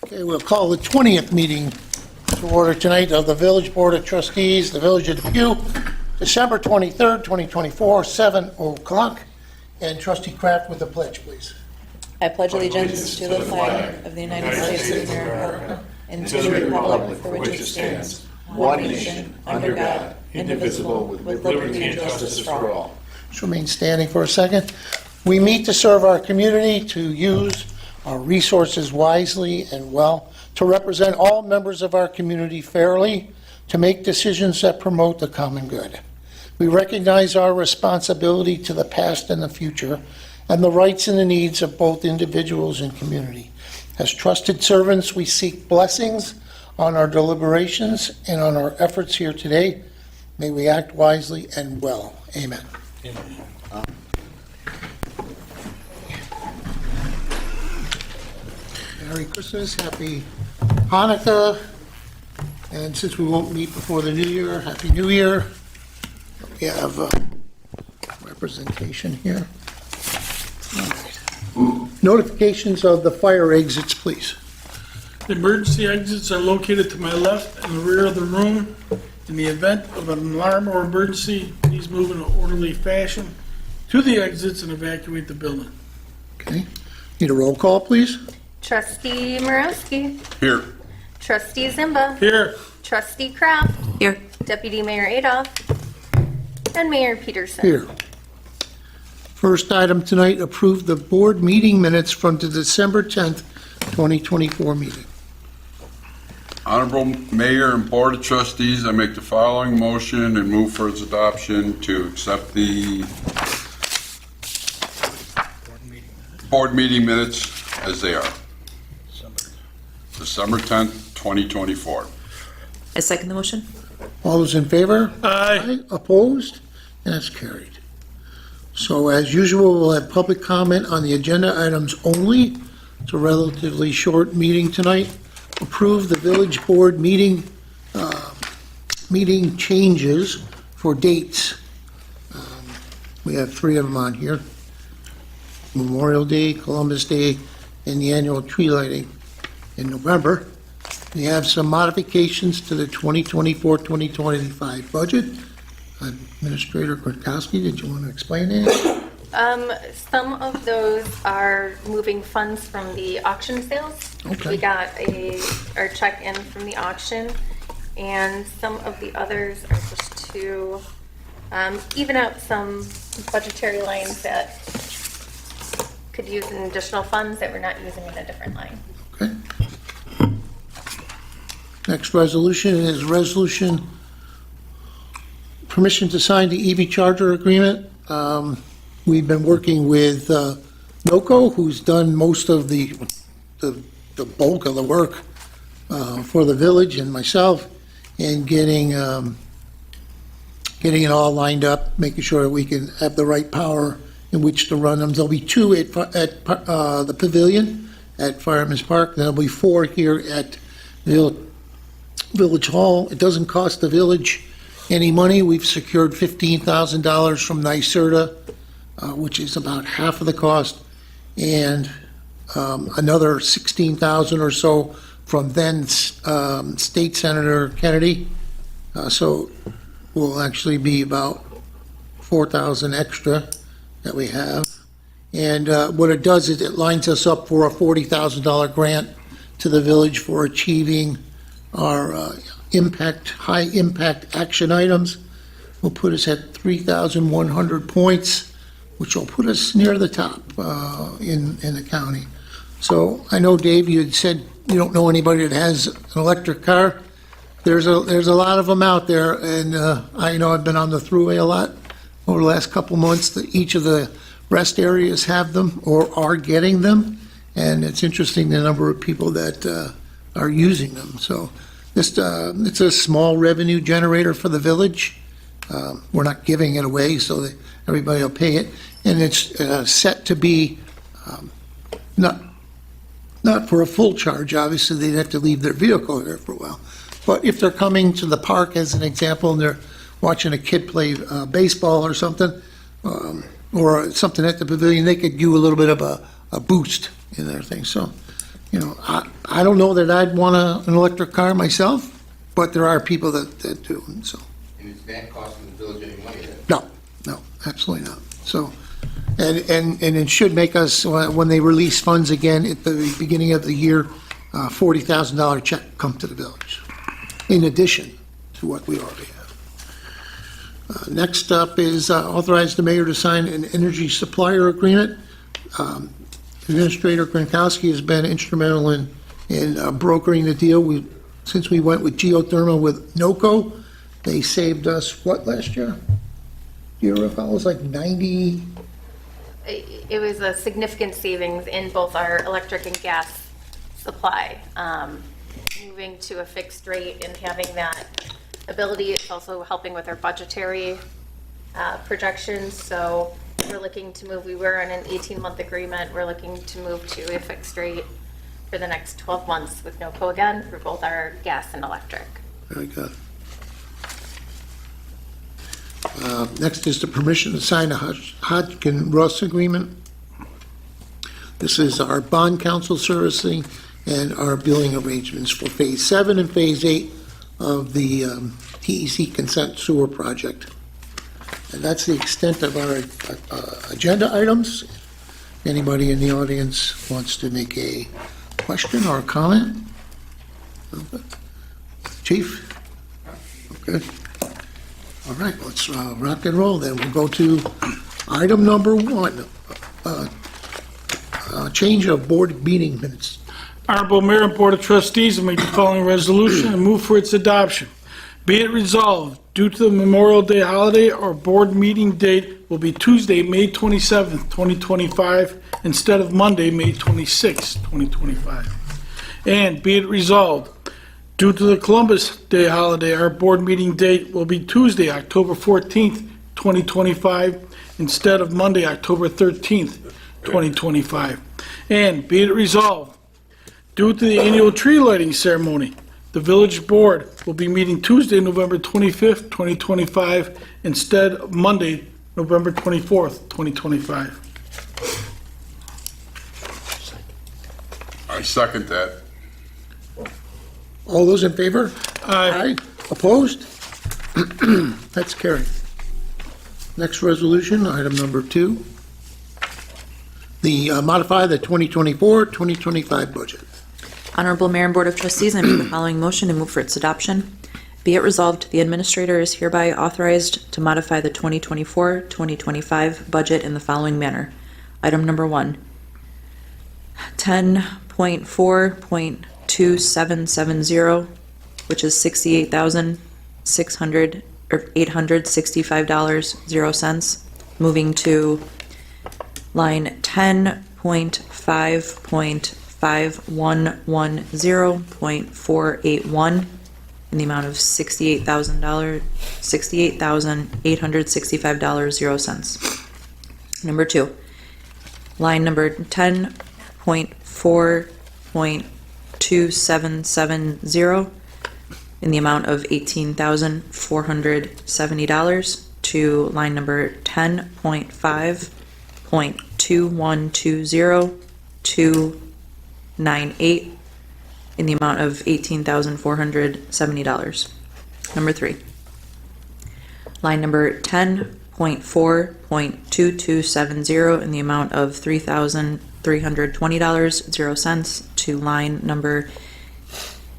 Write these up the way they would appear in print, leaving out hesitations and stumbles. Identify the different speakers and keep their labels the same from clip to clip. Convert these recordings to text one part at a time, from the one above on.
Speaker 1: Okay, we'll call the 20th meeting to order tonight of the Village Board of Trustees, the Village of Depew, December 23rd, 2024, 7 o'clock. And Trustee Kraft with the pledge, please.
Speaker 2: I pledge allegiance to the flag of the United States of America and to the republic for which it stands, one nation, under God, indivisible, with liberty and justice for all.
Speaker 1: Just remain standing for a second. We meet to serve our community, to use our resources wisely and well, to represent all members of our community fairly, to make decisions that promote the common good. We recognize our responsibility to the past and the future, and the rights and the needs of both individuals and community. As trusted servants, we seek blessings on our deliberations and on our efforts here today. May we act wisely and well. Amen.
Speaker 3: Amen.
Speaker 1: Merry Christmas, Happy Hanukkah, and since we won't meet before the New Year, Happy New Year. We have representation here. All right. Notifications of the fire exits, please.
Speaker 3: The emergency exits are located to my left and the rear of the room. In the event of an alarm or emergency, please move in an orderly fashion to the exits and evacuate the building.
Speaker 1: Okay. Need a roll call, please?
Speaker 4: Trustee Morowski.
Speaker 5: Here.
Speaker 4: Trustee Zimba.
Speaker 3: Here.
Speaker 4: Trustee Kraft.
Speaker 2: Here.
Speaker 4: Deputy Mayor Adolph. And Mayor Peterson.
Speaker 1: Here. First item tonight, approve the board meeting minutes from the December 10th, 2024 meeting.
Speaker 5: Honorable Mayor and Board of Trustees, I make the following motion and move for its adoption to accept the board meeting minutes as they are. December 10th, 2024.
Speaker 2: I second the motion.
Speaker 1: All those in favor?
Speaker 3: Aye.
Speaker 1: Opposed? And that's carried. So as usual, we'll have public comment on the agenda items only. It's a relatively short meeting tonight. Approve the village board meeting changes for dates. We have 3 of them on here. Memorial Day, Columbus Day, and the annual tree lighting in November. We have some modifications to the 2024-2025 budget. Administrator Kwiatkowski, did you want to explain that?
Speaker 4: Some of those are moving funds from the auction sales.
Speaker 1: Okay.
Speaker 4: We got our check in from the auction, and some of the others are just to even out some budgetary lines that could use an additional funds that we're not using in a different line.
Speaker 1: Okay. Next resolution is resolution permission to sign the EV charger agreement. We've been working with NOCO, who's done most of the bulk of the work for the village and myself, and getting it all lined up, making sure that we can have the right power in which to run them. There'll be 2 at the pavilion at Fireman's Park. There'll be 4 here at Village Hall. It doesn't cost the village any money. We've secured $15,000 from NYSERDA, which is about half of the cost, and another $16,000 or so from then State Senator Kennedy. So will actually be about $4,000 extra that we have. And what it does is it lines us up for a $40,000 grant to the village for achieving our high impact action items. Will put us at 3,100 points, which will put us near the top in the county. So I know, Dave, you had said you don't know anybody that has an electric car. There's a lot of them out there, and I know I've been on the thruway a lot over the last couple months. That each of the rest areas have them or are getting them, and it's interesting the number of people that are using them. So just it's a small revenue generator for the village. We're not giving it away, so that everybody will pay it, and it's set to be not for a full charge. Obviously, they'd have to leave their vehicle there for a while. But if they're coming to the park, as an example, and they're watching a kid play baseball or something, or something at the pavilion, they could do a little bit of a boost in their thing. So, you know, I don't know that I'd want an electric car myself, but there are people that do, and so.
Speaker 6: And is that costing the village any money then?
Speaker 1: No, absolutely not. So, and it should make us, when they release funds again at the beginning of the year, $40,000 check come to the village, in addition to what we already have. Next up is authorize the mayor to sign an energy supplier agreement. Administrator Gronkowski has been instrumental in brokering the deal. Since we went with geothermal with NOCO, they saved us, what, last year? Do you recall? It was like 90,
Speaker 4: It was a significant savings in both our electric and gas supply. Moving to a fixed rate and having that ability, it's also helping with our budgetary projections. So we're looking to move, we were on an 18-month agreement. We're looking to move to a fixed rate for the next 12 months with NOCO again for both our gas and electric.
Speaker 1: very good. Next is the permission to sign a Hodgkin-Russ agreement. This is our bond counsel servicing and our billing arrangements for Phase 7 and Phase 8 of the TEC consent sewer project. And that's the extent of our agenda items. Anybody in the audience wants to make a question or a comment? Chief? Okay. All right, let's rock and roll then. We'll go to item number 1, change of board meeting minutes.
Speaker 3: Honorable Mayor and Board of Trustees, I make the following resolution and move for its adoption. Be it resolved, due to the Memorial Day holiday, our board meeting date will be Tuesday, May 27th, 2025, instead of Monday, May 26th, 2025. And be it resolved, due to the Columbus Day holiday, our board meeting date will be Tuesday, October 14th, 2025, instead of Monday, October 13th, 2025. And be it resolved, due to the annual tree lighting ceremony, the village board will be meeting Tuesday, November 25th, 2025, instead of Monday, November 24th, 2025.
Speaker 5: I second that.
Speaker 1: All those in favor?
Speaker 3: Aye.
Speaker 1: Opposed? That's carried. Next resolution, item number 2. Modify the 2024-2025 budget.
Speaker 7: Honorable Mayor and Board of Trustees, I make the following motion and move for its adoption. Be it resolved, the administrator is hereby authorized to modify the 2024-2025 budget in the following manner. Item number 1, 10.4.2770, which is $68,865.00, moving to line 10.5.5110.481 in the amount of $68,865.00. Number 2, line number 10.4.2770 in the amount of $18,470 to line number 10.5.2120.298 in the amount of $18,470. Number 3, line number 10.4.2270 in the amount of $3,320.00 to line number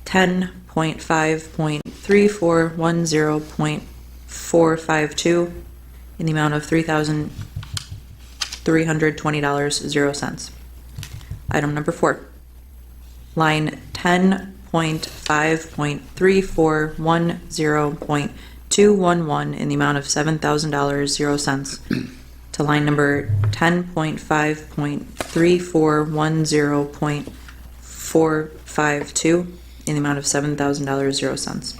Speaker 7: 10.5.3410.452 in the amount of $3,320.00. Item number 4, line 10.5.3410.211 in the amount of $7,000.00 to line number 10.5.3410.452 in the amount of $7,000.00.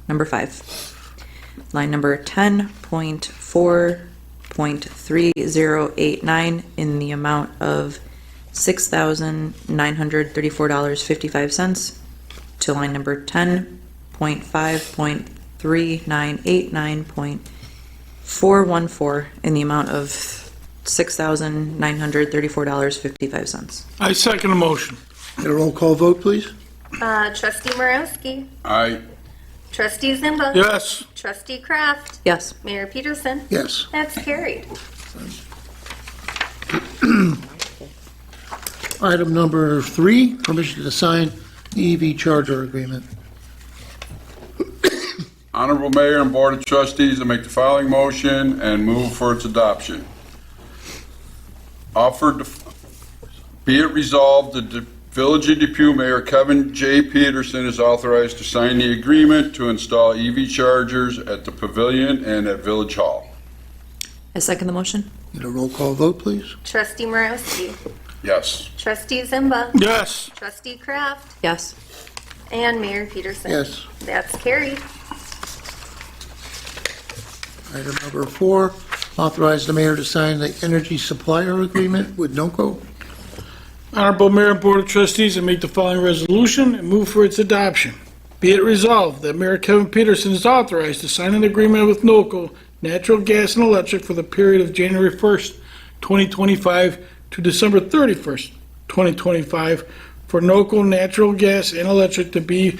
Speaker 7: Number 5, line number 10.4.3089 in the amount of $6,934.55 to line number 10.5.3989.414 in the amount of $6,934.55.
Speaker 3: I second the motion.
Speaker 1: Get a roll call vote, please?
Speaker 4: Trustee Morowski,
Speaker 5: Aye.
Speaker 4: trustee Zimba.
Speaker 3: Yes.
Speaker 4: Trustee Kraft,
Speaker 7: Yes.
Speaker 4: Mayor Peterson.
Speaker 1: Yes.
Speaker 4: That's carried.
Speaker 1: Item number 3, permission to sign the EV charger agreement.
Speaker 5: Honorable Mayor and Board of Trustees, I make the following motion and move for its adoption. Be it resolved that the Village of Depew Mayor Kevin J. Peterson is authorized to sign the agreement to install EV chargers at the Pavilion and at Village Hall.
Speaker 7: I second the motion.
Speaker 1: Get a roll call vote, please?
Speaker 4: Trustee Morowski,
Speaker 5: Yes.
Speaker 4: trustee Zimba.
Speaker 3: Yes.
Speaker 4: Trustee Kraft,
Speaker 7: Yes.
Speaker 4: and Mayor Peterson.
Speaker 1: Yes.
Speaker 4: That's carried.
Speaker 1: Item number 4, authorize the mayor to sign the energy supplier agreement with NOCO.
Speaker 3: Honorable Mayor and Board of Trustees, I make the following resolution and move for its adoption. Be it resolved that Mayor Kevin Peterson is authorized to sign an agreement with NOCO Natural Gas and Electric for the period of January 1st, 2025 to December 31st, 2025 for NOCO Natural Gas and Electric to be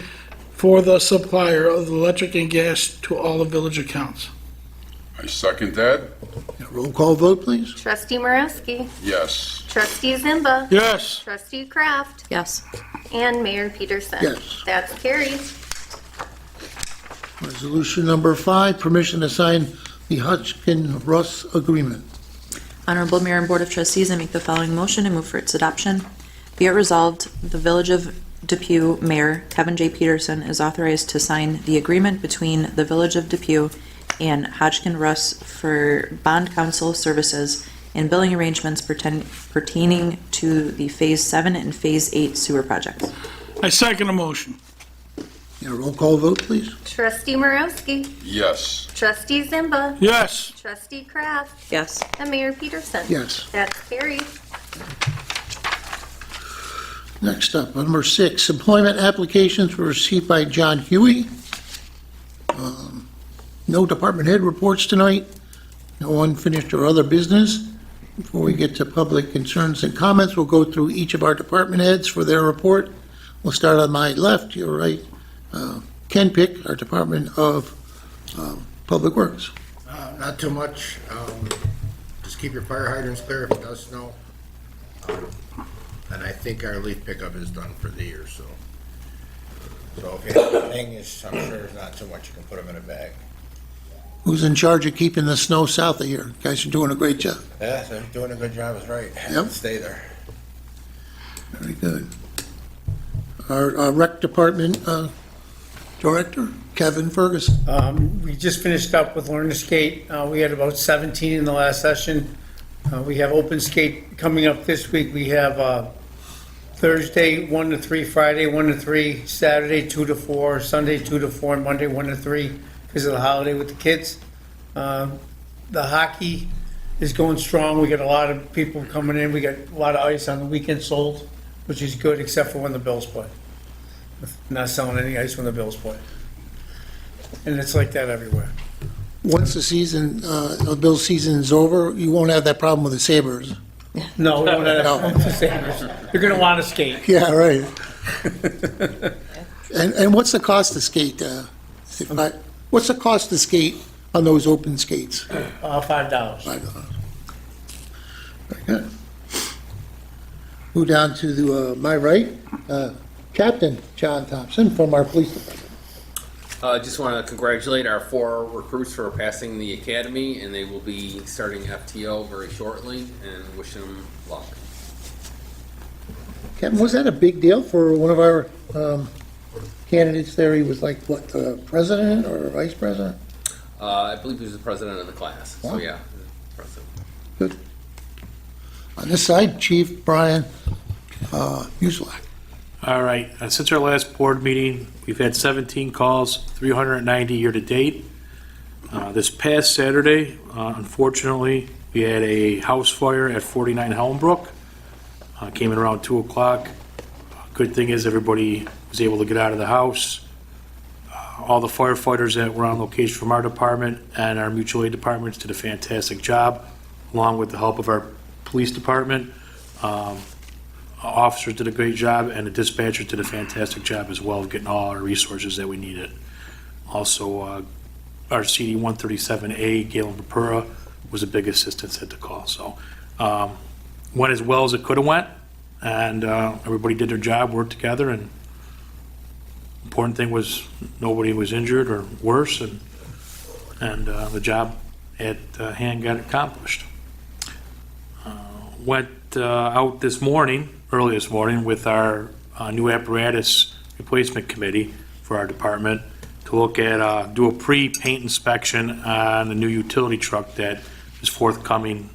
Speaker 3: for the supplier of electric and gas to all the village accounts.
Speaker 5: I second that.
Speaker 1: Get a roll call vote, please?
Speaker 4: Trustee Morowski,
Speaker 5: Yes.
Speaker 4: trustee Zimba.
Speaker 3: Yes.
Speaker 4: Trustee Kraft,
Speaker 7: Yes.
Speaker 4: and Mayor Peterson.
Speaker 1: Yes.
Speaker 4: That's carried.
Speaker 1: Resolution number 5, permission to sign the Hodgkin-Russ agreement.
Speaker 7: Honorable Mayor and Board of Trustees, I make the following motion and move for its adoption. Be it resolved, the Village of Depew Mayor Kevin J. Peterson is authorized to sign the agreement between the Village of Depew and Hodgkin Russ for bond counsel services and billing arrangements pertaining to the Phase 7 and Phase 8 sewer projects.
Speaker 3: I second the motion.
Speaker 1: Get a roll call vote, please?
Speaker 4: Trustee Morowski,
Speaker 5: Yes.
Speaker 4: trustee Zimba.
Speaker 3: Yes.
Speaker 4: Trustee Kraft,
Speaker 7: Yes.
Speaker 4: and Mayor Peterson.
Speaker 1: Yes.
Speaker 4: That's carried.
Speaker 1: Next up, number 6, employment applications were received by John Huey. No department head reports tonight. No unfinished or other business. Before we get to public concerns and comments, we'll go through each of our department heads for their report. We'll start on my left, your right. Ken Pick, our Department of Public Works.
Speaker 6: Not too much. Just keep your fire hydrants clear if it does snow. And I think our leaf pickup is done for the year, so. So if anything is, I'm sure there's not too much, you can put them in a bag.
Speaker 1: Who's in charge of keeping the snow south of here? You guys are doing a great job.
Speaker 6: Yeah, so doing a good job is right.
Speaker 1: Yep.
Speaker 6: Stay there.
Speaker 1: Very good. Our rec department director, Kevin Ferguson.
Speaker 8: We just finished up with Learn to Skate. We had about 17 in the last session. We have open skate coming up this week. We have Thursday 1 to 3, Friday 1 to 3, Saturday 2 to 4, Sunday 2 to 4, and Monday 1 to 3 because of the holiday with the kids. The hockey is going strong. We got a lot of people coming in. We got a lot of ice on the weekend sold, which is good except for when the Bills play. Not selling any ice when the Bills play. And it's like that everywhere.
Speaker 1: Once the season, the Bills season is over, you won't have that problem with the Sabres.
Speaker 8: No, we don't have
Speaker 1: No.
Speaker 8: the Sabres. You're going to want to skate.
Speaker 1: Yeah, right. And what's the cost to skate? What's the cost to skate on those open skates?
Speaker 8: $5.
Speaker 1: $5. Very good. Move down to my right, Captain John Thompson from our police department.
Speaker 9: I just want to congratulate our 4 recruits for passing the academy, and they will be starting FTO very shortly, and wish them luck.
Speaker 1: Captain, was that a big deal for one of our candidates there? He was like, what, president or vice president?
Speaker 9: I believe he was the president of the class,
Speaker 1: Wow.
Speaker 9: so yeah, president.
Speaker 1: Good. On this side, Chief Brian Uselak.
Speaker 10: All right, since our last board meeting, we've had 17 calls, 390 year-to-date. This past Saturday, unfortunately, we had a house fire at 49 Helmbrook. Came in around 2 o'clock. Good thing is everybody was able to get out of the house. All the firefighters that were on location from our department and our mutual aid departments did a fantastic job. along with the help of our police department. Officers did a great job, and the dispatchers did a fantastic job as well of getting all our resources that we needed. Also, our CD 137A, Galen Vapura, was a big assistance at the call. So went as well as it could have went, and everybody did their job, worked together, and important thing was nobody was injured or worse, and the job at hand got accomplished. Went out this morning, early this morning, with our new apparatus replacement committee for our department to look at, do a pre-paint inspection on the new utility truck that is forthcoming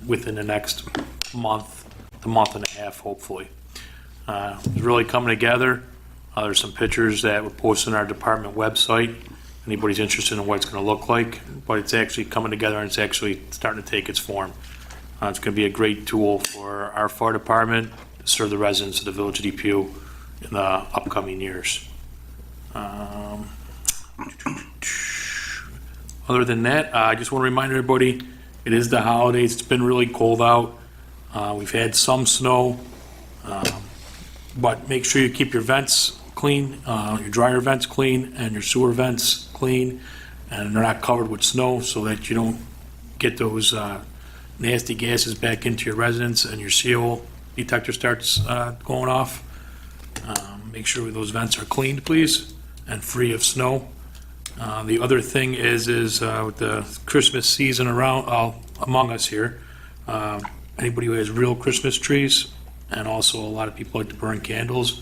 Speaker 10: within the next month, a month and a half, hopefully. It's really coming together. There's some pictures that were posted on our department website. Anybody's interested in what it's going to look like, but it's actually coming together and it's actually starting to take its form. It's going to be a great tool for our fire department to serve the residents of the village of Depew in the upcoming years. Other than that, I just want to remind everybody, it is the holidays. It's been really cold out. We've had some snow, but make sure you keep your vents clean, your dryer vents clean, and your sewer vents clean, and they're not covered with snow so that you don't get those nasty gases back into your residence and your CO detector starts going off. Make sure those vents are cleaned, please, and free of snow. The other thing is with the Christmas season around among us here, anybody who has real Christmas trees, and also a lot of people like to burn candles,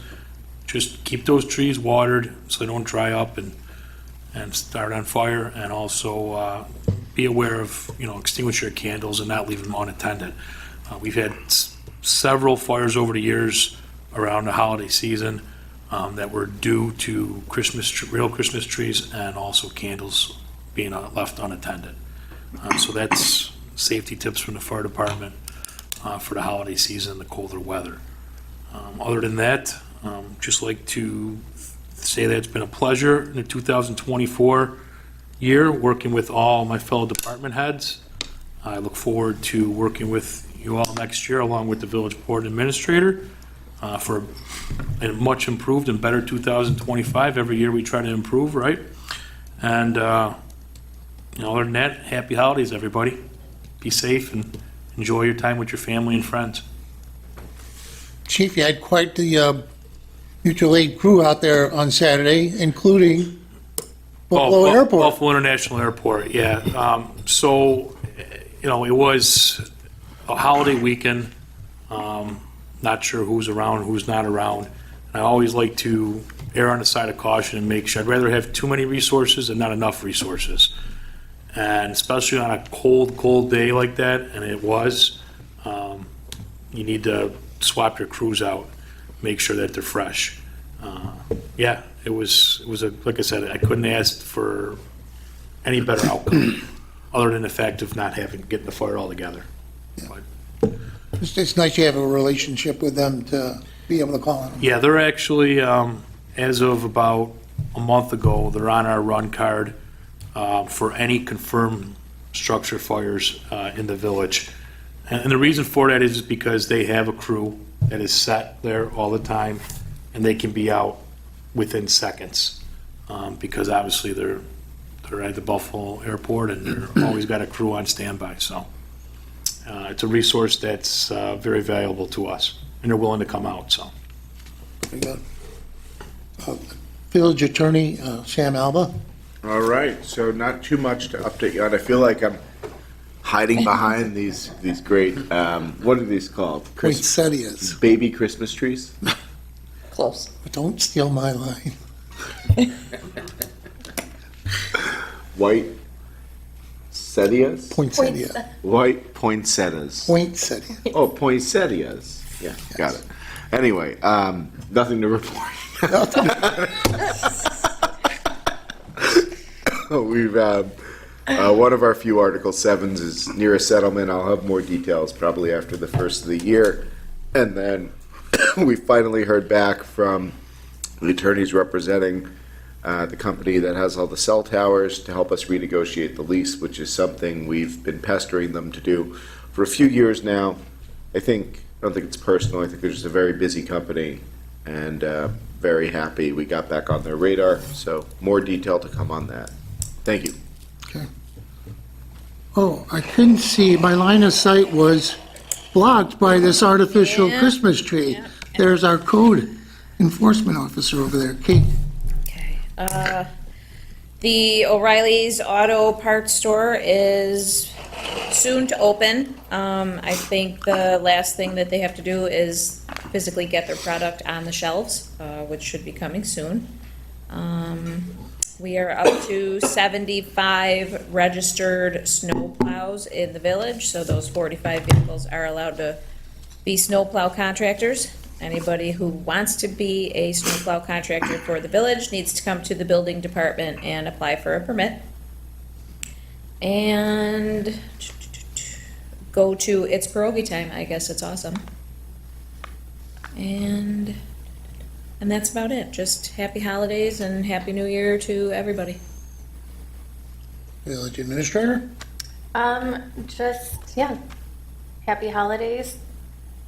Speaker 10: just keep those trees watered so they don't dry up and start on fire, and also be aware of, extinguish your candles and not leave them unattended. We've had several fires over the years around the holiday season that were due to real Christmas trees and also candles being left unattended. So that's safety tips from the fire department for the holiday season, the colder weather. Other than that, just like to say that it's been a pleasure in the 2024 year working with all my fellow department heads. I look forward to working with you all next year along with the village board administrator for a much improved and better 2025. Every year we try to improve, right? And other than that, happy holidays, everybody. Be safe and enjoy your time with your family and friends.
Speaker 1: Chief, you had quite the mutual aid crew out there on Saturday, including Buffalo Airport.
Speaker 10: Buffalo International Airport, yeah. So, it was a holiday weekend. Not sure who's around, who's not around. And I always like to err on the side of caution and make sure. I'd rather have too many resources than not enough resources. And especially on a cold day like that, and it was, you need to swap your crews out, make sure that they're fresh. Yeah, it was like I said, I couldn't ask for any better outcome other than the fact of not getting the fire all together. But,
Speaker 1: It's nice you have a relationship with them to be able to call on them.
Speaker 10: yeah, they're actually, as of about a month ago, they're on our run card for any confirmed structure fires in the village. And the reason for that is because they have a crew that is set there all the time, and they can be out within seconds because obviously they're at the Buffalo Airport and they're always got a crew on standby. So it's a resource that's very valuable to us, and they're willing to come out. So.
Speaker 1: We got Village Attorney Sam Alba.
Speaker 6: All right, so not too much to update you on. I feel like I'm hiding behind these great, what are these called?
Speaker 1: Poinsettias.
Speaker 6: Baby Christmas trees?
Speaker 2: Close.
Speaker 1: Don't steal my line.
Speaker 6: White setias?
Speaker 1: Poinsettia.
Speaker 6: White poinsettias.
Speaker 1: Poinsettia.
Speaker 6: Oh, poinsettias. Yeah, got it. Anyway, nothing to report. We've one of our few Article 7s is near a settlement. I'll have more details probably after the first of the year. And then we finally heard back from the attorneys representing the company that has all the cell towers, to help us renegotiate the lease, which is something we've been pestering them to do for a few years now. I don't think it's personal. I think they're just a very busy company, and very happy we got back on their radar. So more detail to come on that. Thank you.
Speaker 1: Oh, I couldn't see, my line of sight was blocked by this artificial
Speaker 2: Yeah.
Speaker 1: Christmas tree.
Speaker 2: Yeah.
Speaker 1: There's our code enforcement officer over there, Kate.
Speaker 2: Okay. The O'Reilly's Auto Parts Store is soon to open. I think the last thing that they have to do is physically get their product on the shelves, which should be coming soon. We are up to 75 registered snow plows in the village, so those 45 vehicles are allowed to be snowplow contractors. Anybody who wants to be a snowplow contractor for the village needs to come to the building department and apply for a permit. And go to It's Pierogi Time. I guess it's awesome. And that's about it. Just happy holidays and happy new year to everybody.
Speaker 1: Village administrator?
Speaker 4: Yeah, happy holidays.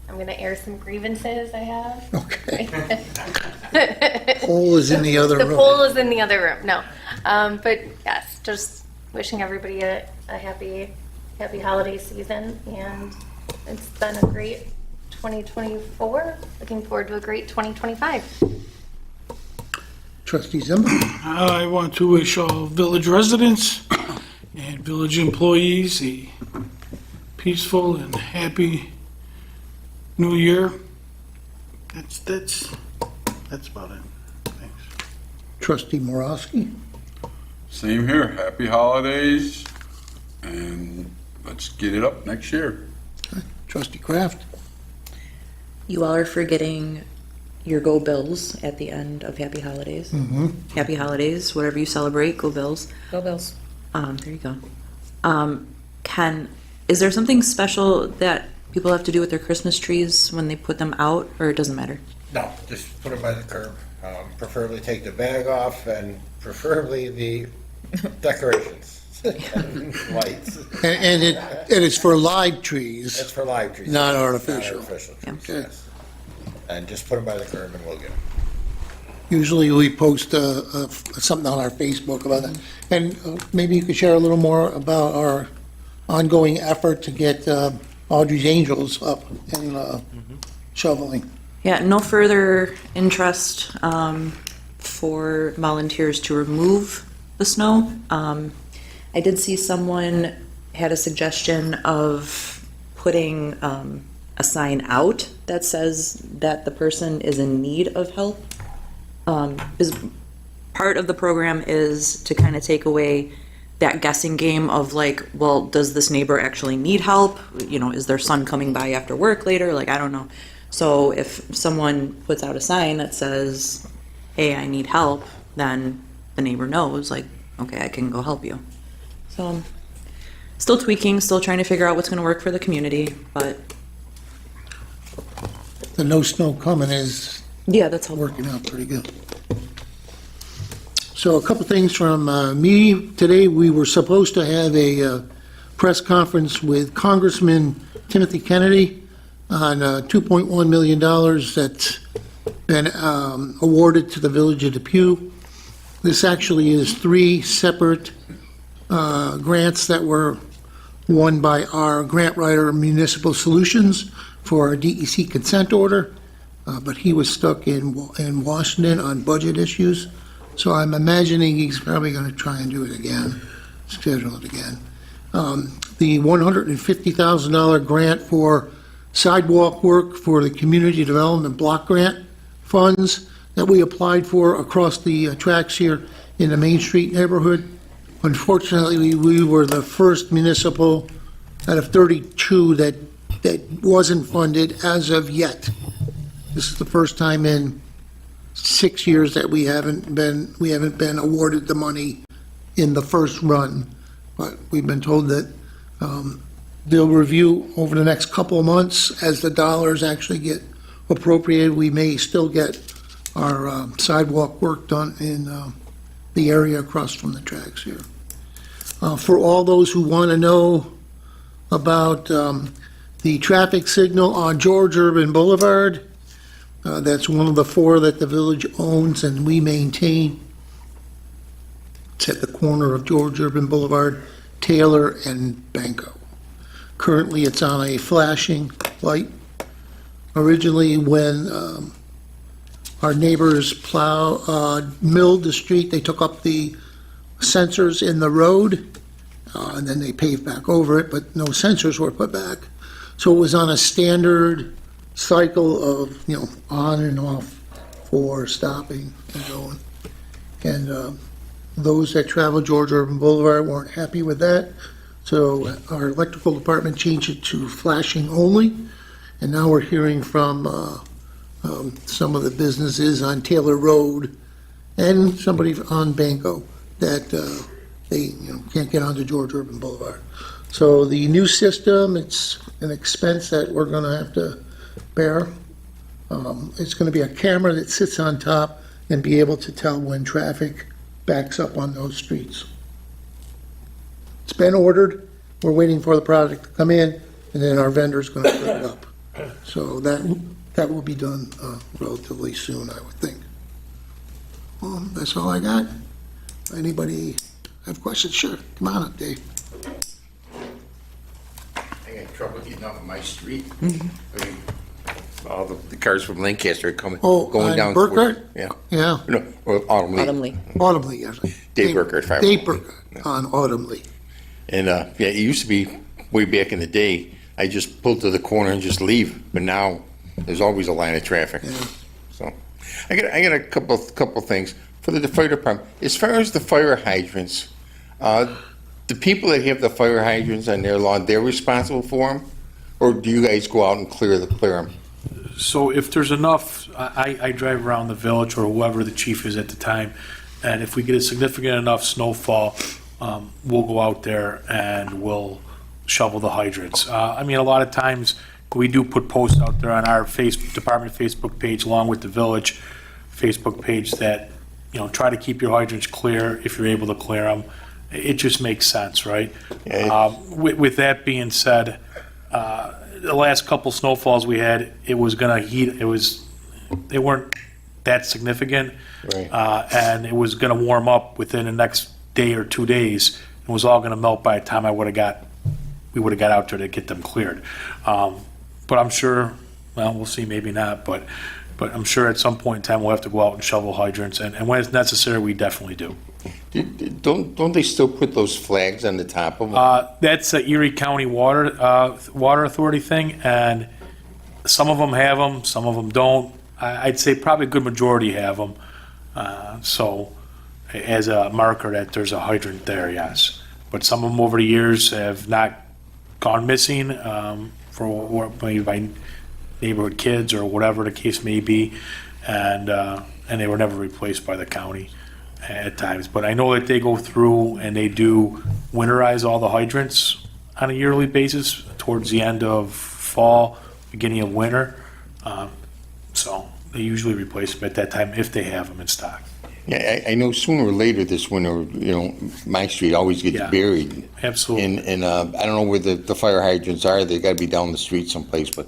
Speaker 4: I'm gonna air some grievances I have.
Speaker 1: Okay. Poll is in the other
Speaker 4: The
Speaker 1: room.
Speaker 4: poll is in the other room, no. But yes, just wishing everybody a happy holiday season, and it's been a great 2024. Looking forward to a great 2025.
Speaker 1: Trustee Zimmer?
Speaker 3: I want to wish all village residents and village employees a peaceful and happy new year. That's about it. Thanks.
Speaker 1: Trustee Morosky?
Speaker 5: Same here. Happy holidays, and let's get it up next year.
Speaker 1: Trustee Kraft?
Speaker 7: You all are forgetting your Go Bills at the end of Happy Holidays.
Speaker 1: Mm-hmm.
Speaker 7: Happy Holidays, whatever you celebrate, Go Bills.
Speaker 2: Go Bills.
Speaker 7: There you go. Ken, is there something special that people have to do with their Christmas trees when they put them out, or it doesn't matter?
Speaker 11: No, just put it by the curb. Preferably take the bag off, and preferably the decorations, lights.
Speaker 1: And it's for live trees.
Speaker 11: It's for live trees.
Speaker 1: Not artificial.
Speaker 11: Not artificial
Speaker 7: Yeah.
Speaker 11: trees, yes. And just put them by the curb and we'll get them.
Speaker 1: Usually we post something on our Facebook about that. And maybe you could share a little more about our ongoing effort to get Audrey's Angels up and shoveling.
Speaker 7: Yeah, no further interest for volunteers to remove the snow. I did see someone had a suggestion of putting a sign out that says that the person is in need of help. Is part of the program is to kind of take away that guessing game of like, well, does this neighbor actually need help? You know, is their son coming by after work later? Like, I don't know. So if someone puts out a sign that says, hey, I need help, then the neighbor knows, like, okay, I can go help you. So still tweaking, still trying to figure out what's going to work for the community, but
Speaker 1: The no snow coming is
Speaker 7: yeah, that's helpful.
Speaker 1: working out pretty good. So a couple things from me. Today, we were supposed to have a press conference with Congressman Timothy Kennedy on $2.1 million that's been awarded to the village of Depew. This actually is three separate grants that were won by our grant writer, Municipal Solutions, for our DEC consent order, but he was stuck in Washington on budget issues. So I'm imagining he's probably going to try and do it again, schedule it again. The $150,000 grant for sidewalk work for the Community Development Block Grant funds that we applied for across the tracks here in the Main Street neighborhood. Unfortunately, we were the first municipal out of 32 that wasn't funded as of yet. This is the first time in 6 years that we haven't been awarded the money in the first run. But we've been told that they'll review over the next couple of months as the dollars actually get appropriated. We may still get our sidewalk work done in the area across from the tracks here. For all those who want to know about the traffic signal on George Urban Boulevard, that's one of the 4 that the village owns and we maintain. It's at the corner of George Urban Boulevard, Taylor, and Banco. Currently, it's on a flashing light. Originally, when our neighbors milled the street, they took up the sensors in the road, and then they paved back over it, but no sensors were put back. So it was on a standard cycle of, on and off for stopping and going. And those that travel George Urban Boulevard weren't happy with that, so our electrical department changed it to flashing only. And now we're hearing from some of the businesses on Taylor Road and somebody on Banco that they can't get onto George Urban Boulevard. So the new system, it's an expense that we're going to have to bear. It's going to be a camera that sits on top and be able to tell when traffic backs up on those streets. It's been ordered. We're waiting for the product to come in, and then our vendor's going to put it up. So that will be done relatively soon, I would think. That's all I got. Anybody have questions? Sure, come on up, Dave.
Speaker 11: I got trouble getting off of my street. I mean, all the cars from Lancaster are going
Speaker 1: on
Speaker 11: down.
Speaker 1: Burkhart?
Speaker 11: Yeah.
Speaker 1: Yeah,
Speaker 11: No, or Autumn Lee.
Speaker 7: Autumn Lee.
Speaker 1: Autumn Lee, yes.
Speaker 11: Dave Burkhart, if I
Speaker 1: Dave
Speaker 11: remember.
Speaker 1: Burkhart on Autumn Lee.
Speaker 11: And, yeah, it used to be, way back in the day, I just pulled to the corner and just leave. But now, there's always a line of traffic.
Speaker 1: Yeah.
Speaker 11: So, I got a couple things. For the fire department, as far as the fire hydrants, the people that have the fire hydrants on their lawn, they're responsible for them? Or do you guys go out and clear them?
Speaker 10: So if there's enough, I drive around the village or whoever the chief is at the time, and if we get a significant enough snowfall, we'll go out there and we'll shovel the hydrants. I mean, a lot of times, we do put posts out there on our department Facebook page along with the village Facebook page that, try to keep your hydrants clear if you're able to clear them. It just makes sense, right?
Speaker 11: Yeah,
Speaker 10: With that being said, the last couple snowfalls we had, it was gonna heat, they weren't that significant.
Speaker 11: Right.
Speaker 10: And it was gonna warm up within the next day or 2 days. It was all gonna melt by the time we would've got out there to get them cleared. But I'm sure, well, we'll see, maybe not, but I'm sure at some point in time, we'll have to go out and shovel hydrants, and when it's necessary, we definitely do.
Speaker 11: Don't they still put those flags on the top of them?
Speaker 10: That's a Erie County Water Authority thing, and some of them have them, some of them don't. I'd say probably a good majority have them. So as a marker that there's a hydrant there, yes. But some of them over the years have not gone missing for maybe by neighborhood kids or whatever the case may be, and they were never replaced by the county at times. But I know that they go through and they do winterize all the hydrants on a yearly basis towards the end of fall, beginning of winter. So they usually replace them at that time if they have them in stock.
Speaker 11: Yeah, I know sooner or later this winter, my street always gets
Speaker 10: Yeah.
Speaker 11: buried.
Speaker 10: Absolutely.
Speaker 11: And I don't know where the fire hydrants are. They gotta be down the street someplace, but,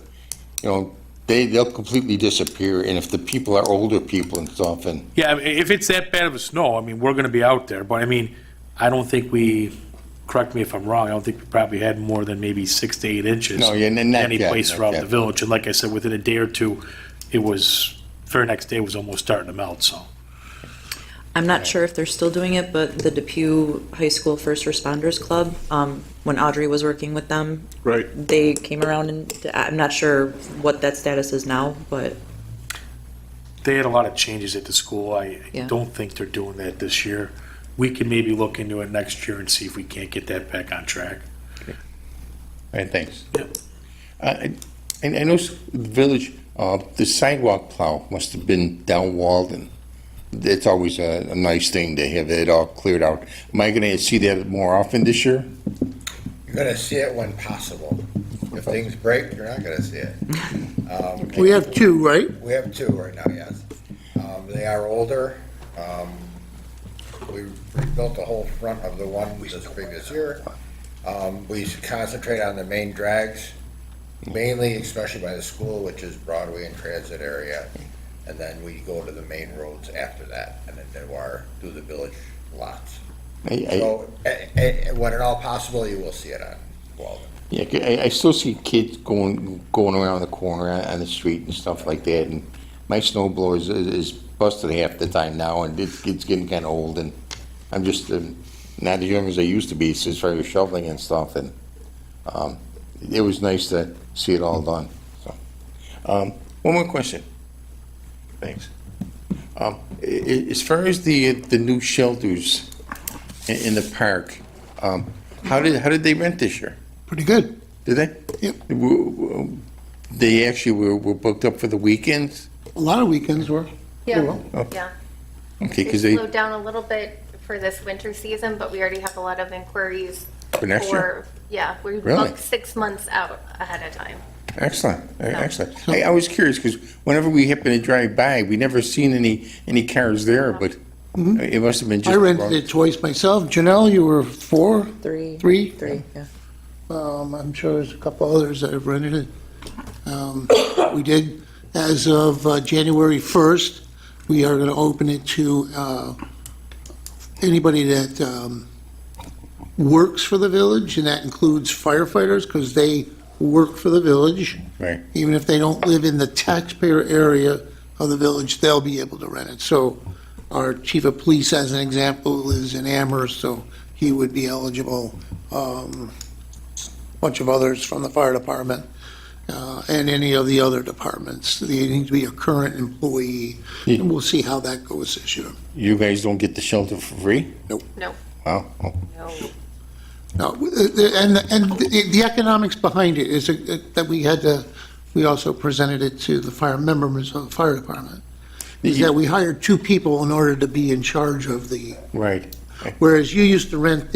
Speaker 11: they'll completely disappear. And if the people are older people and stuff, and
Speaker 10: Yeah, if it's that bad of a snow, I mean, we're gonna be out there, but I mean, I don't think correct me if I'm wrong, I don't think we probably had more than maybe 6 to 8 inches.
Speaker 11: No, yeah, not
Speaker 10: any
Speaker 11: yet,
Speaker 10: place
Speaker 11: not
Speaker 10: throughout
Speaker 11: yet.
Speaker 10: the village, and like I said, within a day or two, very next day was almost starting to melt, so.
Speaker 7: I'm not sure if they're still doing it, but the Depew High School First Responders Club, when Audrey was working with them,
Speaker 10: Right.
Speaker 7: they came around and, I'm not sure what that status is now, but
Speaker 10: They had a lot of changes at the school. I
Speaker 7: Yeah.
Speaker 10: don't think they're doing that this year. We can maybe look into it next year and see if we can't get that back on track.
Speaker 11: all right, thanks.
Speaker 10: Yep.
Speaker 11: And I know the village, the sidewalk plow must have been down Walden. It's always a nice thing to have it all cleared out. Am I gonna see that more often this year?
Speaker 12: You're gonna see it when possible. If things break, you're not gonna see it.
Speaker 1: We have 2, right?
Speaker 12: We have 2 right now, yes. They are older. we rebuilt the whole front of the one this previous year. We concentrate on the main drags, mainly, especially by the school, which is Broadway and Transit area. And then we go to the main roads after that, and then do the village lots. So, when at all possible, you will see it on Walden.
Speaker 11: Yeah, I still see kids going around the corner on the street and stuff like that, and my snow blower is busted half the time now, and it's getting kind of old, and I'm just not as young as I used to be, as far as shoveling and stuff, and it was nice to see it all done. So, one more question. Thanks. As far as the new shelters in the park, how did they rent this year?
Speaker 1: Pretty good.
Speaker 11: Did they?
Speaker 1: Yep.
Speaker 11: They actually were booked up for the weekends?
Speaker 1: A lot of weekends were.
Speaker 4: Yeah,
Speaker 11: Oh.
Speaker 4: yeah.
Speaker 11: Okay,
Speaker 4: They
Speaker 11: because they,
Speaker 4: slowed down a little bit for this winter season, but we already have a lot of inquiries
Speaker 11: For next year?
Speaker 4: Yeah, we
Speaker 11: Really?
Speaker 4: booked 6 months out ahead of time.
Speaker 11: excellent, excellent. I was curious, because whenever we happen to drive by, we never seen any cars there, but it must have been just.
Speaker 1: I rented it twice myself. Janelle, you were 4?
Speaker 7: Three.
Speaker 1: Three?
Speaker 7: Yeah.
Speaker 1: I'm sure there's a couple others that have rented it. We did, as of January 1st, we are going to open it to anybody that works for the village, and that includes firefighters, because they work for the village.
Speaker 11: Right.
Speaker 1: Even if they don't live in the taxpayer area of the village, they'll be able to rent it. So our chief of police, as an example, lives in Amherst, so he would be eligible. Bunch of others from the fire department, and any of the other departments. They need to be a current employee, and we'll see how that goes this year.
Speaker 11: You guys don't get the shelter for free?
Speaker 4: No,
Speaker 11: Wow. Oh.
Speaker 4: no.
Speaker 1: No, and the economics behind it is that we also presented it to the fire members of the fire department, is that we hired 2 people in order to be in charge of the,
Speaker 11: Right,
Speaker 1: whereas you used to rent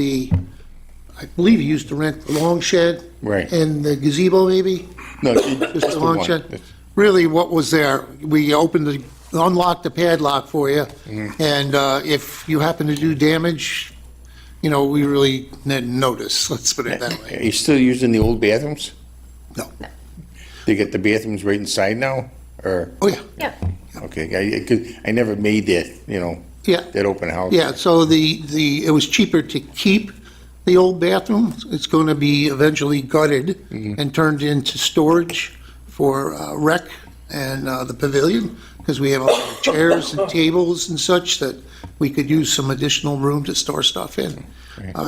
Speaker 1: I believe you used to rent the long shed
Speaker 11: right.
Speaker 1: and the gazebo maybe?
Speaker 11: No,
Speaker 1: Just the long shed? Really, what was there, we unlocked the padlock for you, and if you happen to do damage, we really didn't notice, let's put it that
Speaker 11: Are
Speaker 1: way.
Speaker 11: you still using the old bathrooms?
Speaker 1: No.
Speaker 11: They get the bathrooms right inside now, or?
Speaker 1: Oh, yeah.
Speaker 4: Yeah,
Speaker 11: Okay, 'cause I never made that,
Speaker 1: Yeah,
Speaker 11: that open house.
Speaker 1: yeah, so it was cheaper to keep the old bathroom. It's going to be eventually gutted and turned into storage for rec and the pavilion, because we have a lot of chairs and tables and such that we could use some additional room to store stuff in.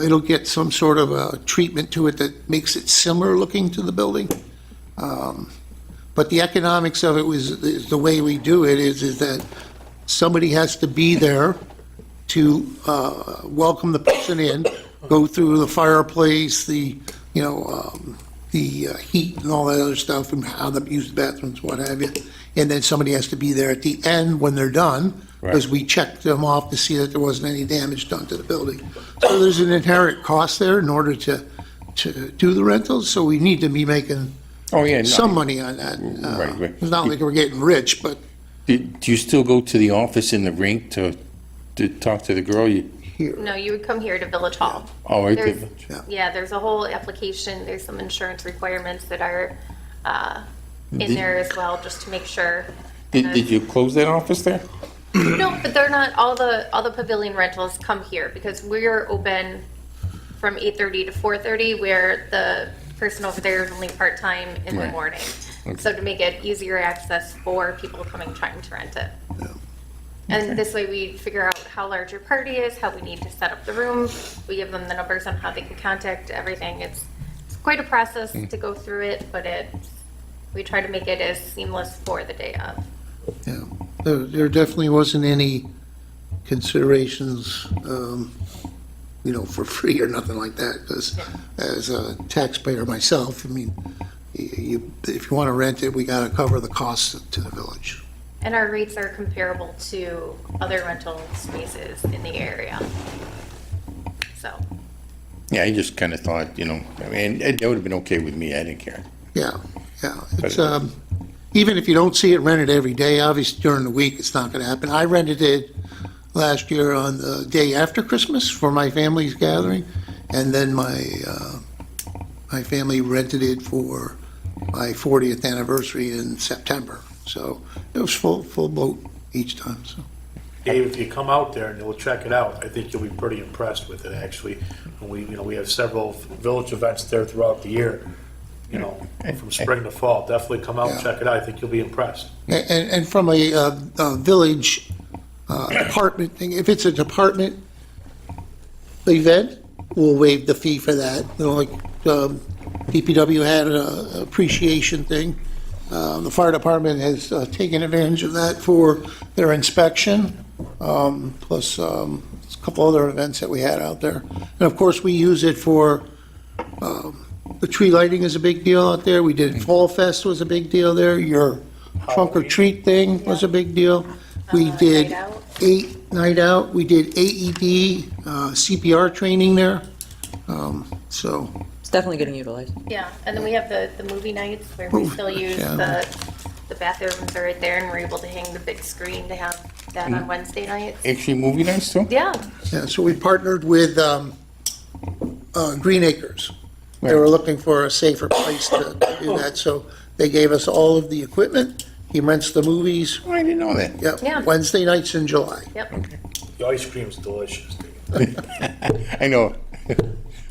Speaker 1: It'll get some sort of a treatment to it that makes it similar looking to the building. But the economics of it is the way we do it is that somebody has to be there to welcome the person in, go through the fireplace, the heat and all that other stuff, and how to use the bathrooms, what have you. And then somebody has to be there at the end when they're done, because we checked them off to see that there wasn't any damage done to the building. So there's an inherent cost there in order to do the rentals, so we need to be making
Speaker 11: Oh, yeah. no.
Speaker 1: some money on that.
Speaker 11: Right.
Speaker 1: It's not like we're getting rich, but
Speaker 11: Do you still go to the office in the rink to talk to the girl?
Speaker 1: here,
Speaker 4: no, you would come here to Village Hall.
Speaker 11: Oh, right
Speaker 4: There's-
Speaker 11: there.
Speaker 4: Yeah, there's a whole application, there's some insurance requirements that are in
Speaker 11: Did-
Speaker 4: there as well, just to make sure.
Speaker 11: Did you close that office there?
Speaker 4: No, but they're not, all the pavilion rentals come here, because we're open from 8:30 to 4:30, where the person over there is only part-time in the
Speaker 11: Right.
Speaker 4: morning. So to make it easier access for people coming trying to rent it. And this way we figure out how large your party is, how we need to set up the room. We give them the numbers on how they can contact everything. It's quite a process to go through it, but we try to make it as seamless for the day of.
Speaker 1: yeah. There definitely wasn't any considerations, for free or nothing like that, because as a taxpayer myself, I mean, if you want to rent it, we got to cover the costs to the village.
Speaker 4: And our rates are comparable to other rental spaces in the area. So,
Speaker 11: Yeah, I just kind of thought, that would have been okay with me. I didn't care.
Speaker 1: Yeah. It's, even if you don't see it rented every day, obviously during the week, it's not going to happen. I rented it last year on the day after Christmas for my family's gathering, and then my family rented it for my 40th anniversary in September. So it was full boat each time, so.
Speaker 10: Dave, if you come out there and you'll check it out, I think you'll be pretty impressed with it, actually. And we have several village events there throughout the year, from spring to fall. Definitely come out and check it out. I think you'll be impressed.
Speaker 1: And from a village department thing, if it's a department event, we'll waive the fee for that. Like DPW had an appreciation thing. The fire department has taken advantage of that for their inspection, plus a couple other events that we had out there. And of course, we use it for, the tree lighting is a big deal out there. We did Fall Fest was a big deal there. Your trunk or treat thing was a big deal. We did night out. We did AED, CPR training there. So,
Speaker 7: It's definitely getting utilized.
Speaker 4: Yeah, and then we have the movie nights where we still use
Speaker 1: yeah.
Speaker 4: the bathrooms are right there, and we're able to hang the big screen to have that on Wednesday nights.
Speaker 11: Actually, movie nights too?
Speaker 4: Yeah,
Speaker 1: yeah, so we partnered with Green Acres. They were looking for a safer place to do that, so they gave us all of the equipment. He rents the movies.
Speaker 11: Oh, I didn't know that.
Speaker 4: Yeah.
Speaker 1: Yep, Wednesday nights in July.
Speaker 4: yep.
Speaker 10: The ice cream's delicious.
Speaker 11: I know.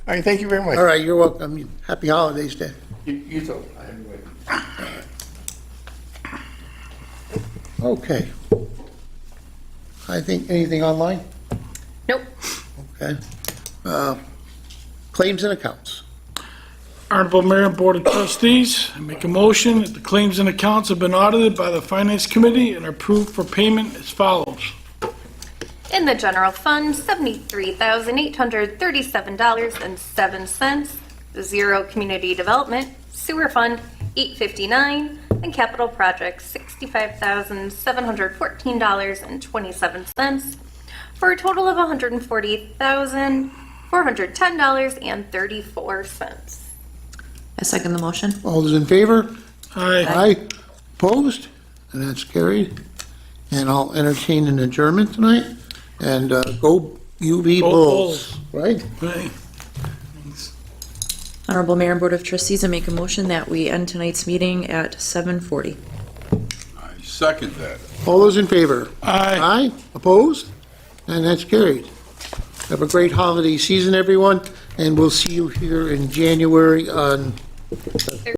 Speaker 11: All right, thank you very much.
Speaker 1: All right, you're welcome. Happy holidays, Dave.
Speaker 11: You too.
Speaker 1: Okay. I think, anything online?
Speaker 4: Nope.
Speaker 1: Okay. Claims and accounts.
Speaker 3: Honorable Mayor and Board of Trustees, I make a motion that the claims and accounts have been audited by the Finance Committee and are approved for payment as follows.
Speaker 4: In the general fund, $73,837.07. Zero community development, sewer fund, $859, and capital projects, $65,714.27, for a total of $140,410.34.
Speaker 7: I second the motion.
Speaker 1: All those in favor?
Speaker 3: Aye.
Speaker 1: Aye. Opposed? And that's carried. And I'll entertain an adjournment tonight. And go UV
Speaker 3: Go
Speaker 1: Bulls, right?
Speaker 3: Aye.
Speaker 7: Honorable Mayor and Board of Trustees, I make a motion that we end tonight's meeting at 7:40.
Speaker 5: I second that.
Speaker 1: All those in favor?
Speaker 3: Aye.
Speaker 1: Aye. Opposed? And that's carried. Have a great holiday season, everyone, and we'll see you here in January on